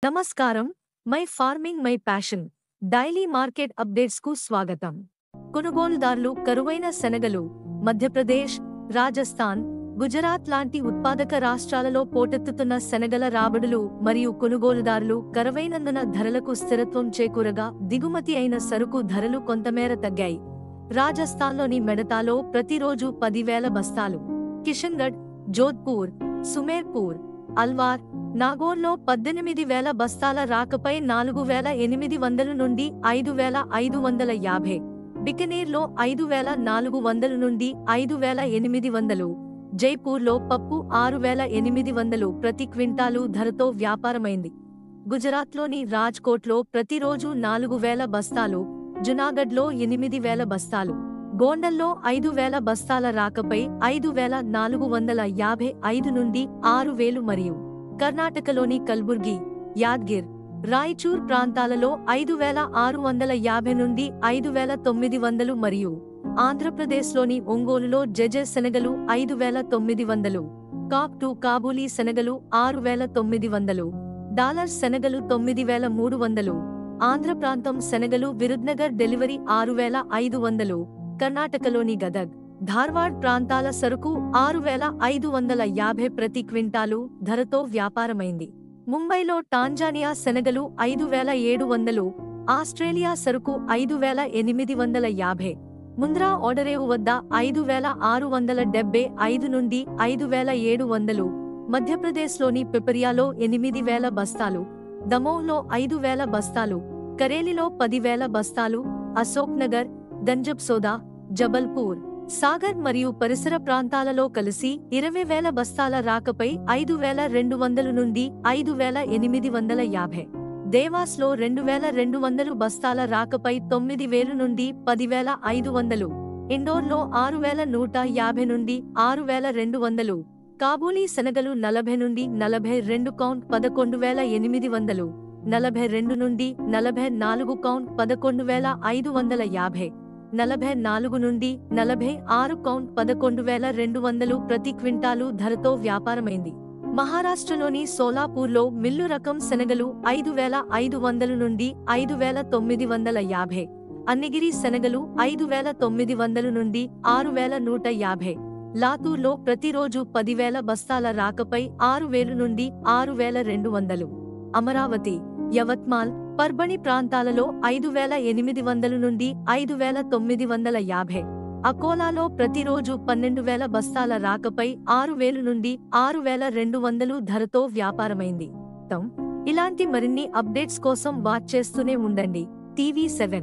నమస్కారం. My farming my passion daily market updates కు స్వాగతం. కొనుగోలుదారులు కరువైన శనగలు మధ్యప్రదేశ్, రాజస్థాన్, గుజరాత్ లాంటి ఉత్పాదక రాష్ట్రాలలో పోటెత్తుతున్న శనగల రాబడులు మరియు కొనుగోలుదారులు కరువైనందున ధరలకు స్థిరత్వం చేకూరగా దిగుమతి అయిన సరుకు ధరలు కొంతమేర తగ్గాయి. రాజస్థాన్లోని మెడతాలో ప్రతిరోజు 10,000 బస్తాలు, కిషన్గఢ్, జోధ్పూర్, సుమేర్పూర్, అల్వార్, నాగోర్లో 18,000 బస్తాల రాకపై 4,800 నుండి 5,550, బికనేర్లో 5,400 నుండి 5,800, జైపూర్లో పప్పు 6,800 ప్రతి క్వింటాలు ధరతో వ్యాపారమైంది. గుజరాత్లోని రాజ్కోట్లో ప్రతిరోజు 4,000 బస్తాలు, జునాగఢ్లో 8,000 బస్తాలు, గోండల్లో 5,000 బస్తాల రాకపై 5,455 నుండి 6,000 మరియు కర్ణాటకలోని కల్బుర్గి, యాద్గిర్, రాయచూర్ ప్రాంతాలలో 5,650 నుండి 5,900 మరియు ఆంధ్రప్రదేశ్లోని ఒంగోలులో జెజె శనగలు 5,900, కాప్ టు కాబూలీ శనగలు 6,900, డాలర్ శనగలు 9,300, ఆంధ్ర ప్రాంతం శనగలు విరుద్నగర్ డెలివరీ 6,500, కర్ణాటకలోని గదగ్, ధార్వాడ్ ప్రాంతాల సరుకు 6,550 ప్రతి క్వింటాలు ధరతో వ్యాపారమైంది. ముంబైలో టాంజానియా శనగలు 5,700, ఆస్ట్రేలియా సరుకు 5,850, ముంద్రా ఓడరేవు వద్ద 5,675 నుండి 5,700, మధ్యప్రదేశ్లోని పిపరియాలో 8,000 బస్తాలు, దమోహ్లో 5,000 బస్తాలు, కరేలిలో 10,000 బస్తాలు, అశోక్నగర్, గంజబ్సోదా, జబల్పూర్, సాగర్ మరియు పరిసర ప్రాంతాలలో కలిసి 20,000 బస్తాల రాకపై 5,200 నుండి 5,850, దేవాస్లో 2,200 బస్తాల రాకపై 9,000 నుండి 10,500, ఇండోర్లో 6,150 నుండి 6,200, కాబూలీ శనగలు 40 నుండి 42 కౌంట్ 11,800, 42 నుండి 44 కౌంట్ 11,550, 44 నుండి 46 కౌంట్ 11,200 ప్రతి క్వింటాలు ధరతో వ్యాపారమైంది. మహారాష్ట్రలోని సోలాపూర్లో మిల్లు రకం శనగలు 5,500 నుండి 5,950, అన్నిగిరి శనగలు 5,900 నుండి 6,150, లాతూర్లో ప్రతిరోజు 10,000 బస్తాల రాకపై 6,000 నుండి 6,200, అమరావతి, యవత్మాల్, పర్బణి ప్రాంతాలలో 5,800 నుండి 5,950, అకోలాలో ప్రతిరోజు 12,000 బస్తాల రాకపై 6,000 నుండి 6,200 ధరతో వ్యాపారమైంది. ఇలాంటి మరిన్ని అప్డేట్స్ కోసం వాచ్ చేస్తూనే ఉండండి టీవీ7.